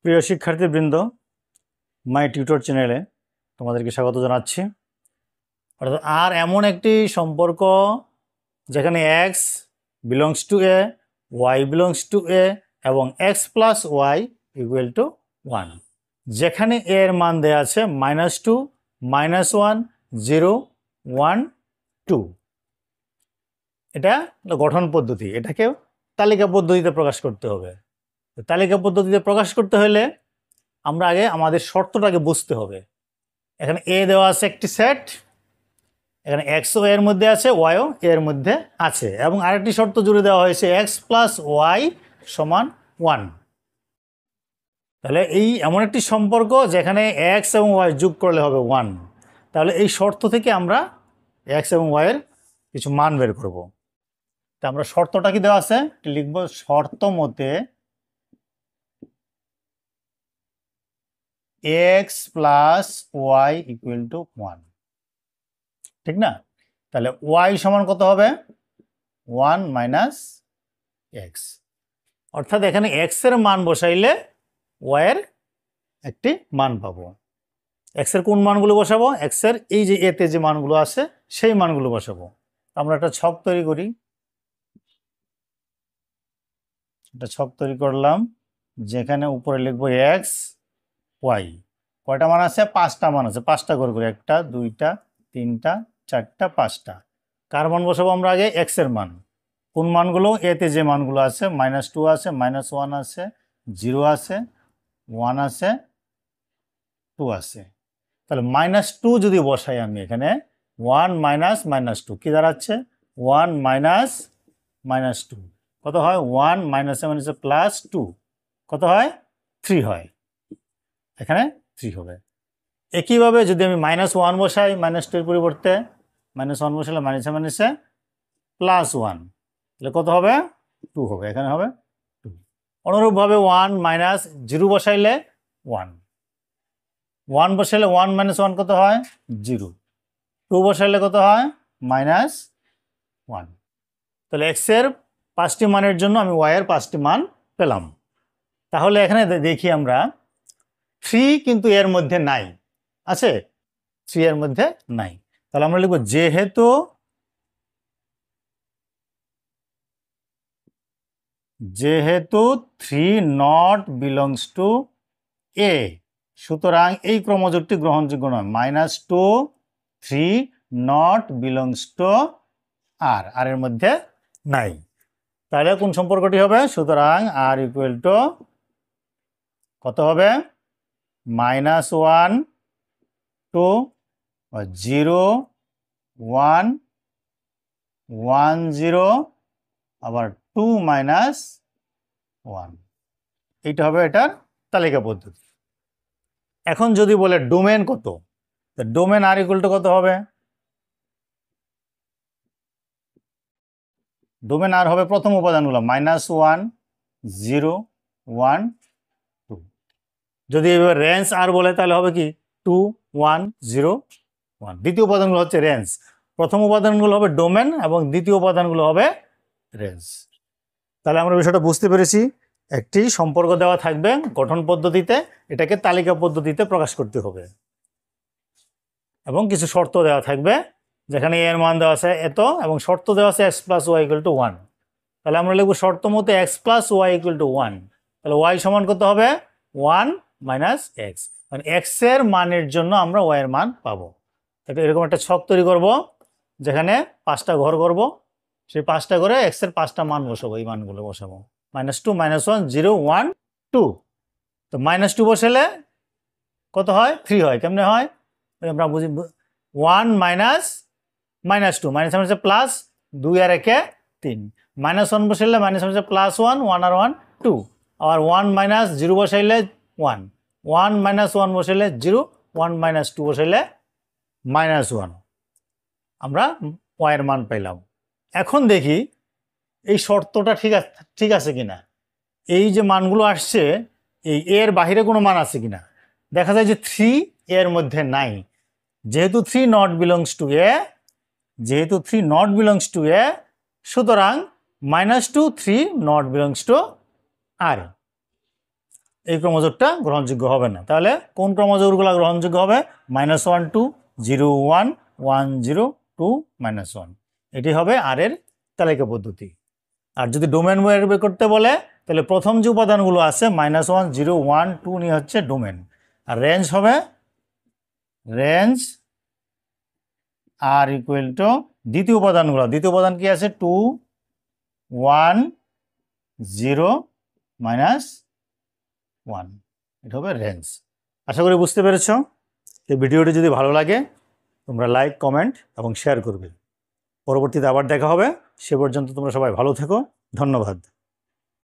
প্রিয় শিক্ষার্থীবৃন্দ, মাই টিউটর চ্যানেলে তোমাদেরকে স্বাগত জানাচ্ছি। অর্থাৎ আর এমন একটি সম্পর্ক যেখানে x belongs to A, y belongs to A এবং x plus Y equal to 1, যেখানে এ এর মান দেওয়া আছে -2, -1, 0, 1, 2। এটা গঠন পদ্ধতি, এটাকে তালিকা পদ্ধতিতে প্রকাশ করতে হবে। তালিকা পদ্ধতিতে প্রকাশ করতে হলে আমরা আগে আমাদের শর্তটাকে বুঝতে হবে। এখানে এ দেওয়া আছে একটি সেট, এখানে এক্সও এর মধ্যে আছে, ওয়াইও এর মধ্যে আছে, এবং আরেকটি শর্ত জুড়ে দেওয়া হয়েছে এক্স প্লাস ওয়াই সমান 1। তাহলে এই এমন একটি সম্পর্ক যেখানে এক্স এবং ওয়াই যোগ করলে হবে 1। তাহলে এই শর্ত থেকে আমরা এক্স এবং ওয়াইয়ের কিছু মান বের করব। তা আমরা শর্তটা কি দেওয়া আছে লিখব, শর্ত মতে X plus Y equal to 1, ঠিক না? তাহলে ওয়াই সমান কত হবে? 1 মাইনাস এক্স। অর্থাৎ এখানে এক্স এর মান বসাইলে ওয়াই এর একটি মান পাবো। এক্স এর কোন মানগুলো বসাবো? এক্স এর এই যে এতে যে মানগুলো আছে সেই মানগুলো বসাবো। আমরা একটা ছক তৈরি করি, একটা ছক তৈরি করলাম যেখানে উপরে লিখবো এক্স ওয়াই। কয়টা মান আছে? 5টা মান আছে। 5টা করে করে 1টা 2টা 3টা 4টা 5টা। কার মান বসাবো আমরা? আগে এক্স এর মান। কোন মানগুলো? এতে যে মানগুলো আছে, -2 আছে, -1 আছে, 0 আছে, 1 আছে, 2 আছে। তাহলে -2 যদি বসাই আমি এখানে, 1 মাইনাস -2 কি দাঁড়াচ্ছে? 1 মাইনাস -2 কত হয়? 1 মাইনাসে মাইনাসে +2 কত হয়? 3 হয়। এখানে 3 হবে। একইভাবে যদি আমি -1 বসাই, -2 এর পরিবর্তে -1 বসালে মাইনাসে মাইনাসে +1, তাহলে কত হবে? 2 হবে। এখানে হবে 2। অনুরূপভাবে 1 মাইনাস 0 বসাইলে 1, 1 বসাইলে 1 মাইনাস 1 কত হয়? 0। 2 বসাইলে কত হয়? -1। তাহলে এক্স এর 5টি মানের জন্য আমি ওয়াই এর 5টি মান পেলাম। তাহলে এখানে দেখি আমরা 3 কিন্তু এর মধ্যে নাই, আছে? 3 এর মধ্যে নাই। তাহলে আমরা লিখব যেহেতু 3 নট বিলংস টু এ, সুতরাং এই ক্রমজোটটি গ্রহণযোগ্য নয়। -2, 3 নট বিলংস টু আর, আর এর মধ্যে নাই। তাহলে কোন সম্পর্কটি হবে? সুতরাং আর ইকুয়াল টু কত হবে? -1, 2, 0, 1, 1, 0, আবার 2 মাইনাস 1। এইটা হবে এটার তালিকা পদ্ধতি। এখন যদি বলে ডোমেন কত, ডোমেন আর ইকুয়াল টু কত হবে? ডোমেন আর হবে প্রথম উপাদানগুলো -1, 0, 1, 2। যদি এবার রেঞ্জ আর বলে তাহলে হবে কি? 2, 1, 0, 1। দ্বিতীয় উপাদানগুলো হচ্ছে রেঞ্জ। প্রথম উপাদানগুলো হবে ডোমেন এবং দ্বিতীয় উপাদানগুলো হবে রেঞ্জ। তাহলে আমরা বিষয়টা বুঝতে পেরেছি। একটি সম্পর্ক দেওয়া থাকবে গঠন পদ্ধতিতে, এটাকে তালিকা পদ্ধতিতে প্রকাশ করতে হবে, এবং কিছু শর্ত দেওয়া থাকবে যেখানে এর মান দেওয়া আছে এত এবং শর্ত দেওয়া আছে X plus Y equal to 1। তাহলে আমরা লিখব শর্ত মতো X plus Y equal to 1। তাহলে ওয়াই সমান কত হবে? 1 মাইনাস এক্স, মানে এক্স এর মানের জন্য আমরা ওয়াই এর মান পাবো। এরকম একটা ছক তৈরি করব যেখানে 5টা ঘর করব, সেই 5টা করে এক্স এর 5টা মান বসাবো, এই মানগুলো বসাবো। -2, -1, 0, 1, 2। তো -2 বসালে কত হয়? 3 হয়। কেমনে হয়? আমরা বুঝি, 1 মাইনাস -2, মাইনাস মাইনাসে প্লাস, 2 আর 1 3, -1 বসাইলে মাইনাস মাইনাসে +1, 1 আর 1 2, আবার 1 মাইনাস 0 বসাইলে 1, 1 মাইনাস 1 বসাইলে 0, 1 মাইনাস 2 বসাইলে -1। আমরা ওয়াই এর মান পেলাম। এখন দেখি এই শর্তটা ঠিক আছে কিনা। এই যে মানগুলো আসছে, এই এর বাহিরে কোনো মান আছে কিনা। দেখা যায় যে 3 এর মধ্যে নাই। যেহেতু 3 নট বিলংস টু এ, সুতরাং -2, 3 নট বিলংস টু আর। এই ক্রমজোড়টা গ্রহণযোগ্য হবে না। তাহলে কোন ক্রমজোড়গুলো গ্রহণযোগ্য হবে? -1 2 0 1 1 0 2 -1, এটি হবে আর এর তালিকা পদ্ধতি। আর যদি ডোমেন বের করতে বলে তাহলে প্রথম যে উপাদানগুলো আছে -1 0 1 2 নিয়ে হচ্ছে ডোমেন, আর রেঞ্জ হবে রেঞ্জ আর ইকুয়াল টু দ্বিতীয় উপাদানগুলো। দ্বিতীয় উপাদান কি আছে? 2 1 0 -1, এটা হবে রেঞ্জ। আশা করি বুঝতে পেরেছ। এই ভিডিওটি যদি ভালো লাগে তোমরা লাইক, কমেন্ট এবং শেয়ার করবে। পরবর্তীতে আবার দেখা হবে। সে পর্যন্ত তোমরা সবাই ভালো থেকো। ধন্যবাদ।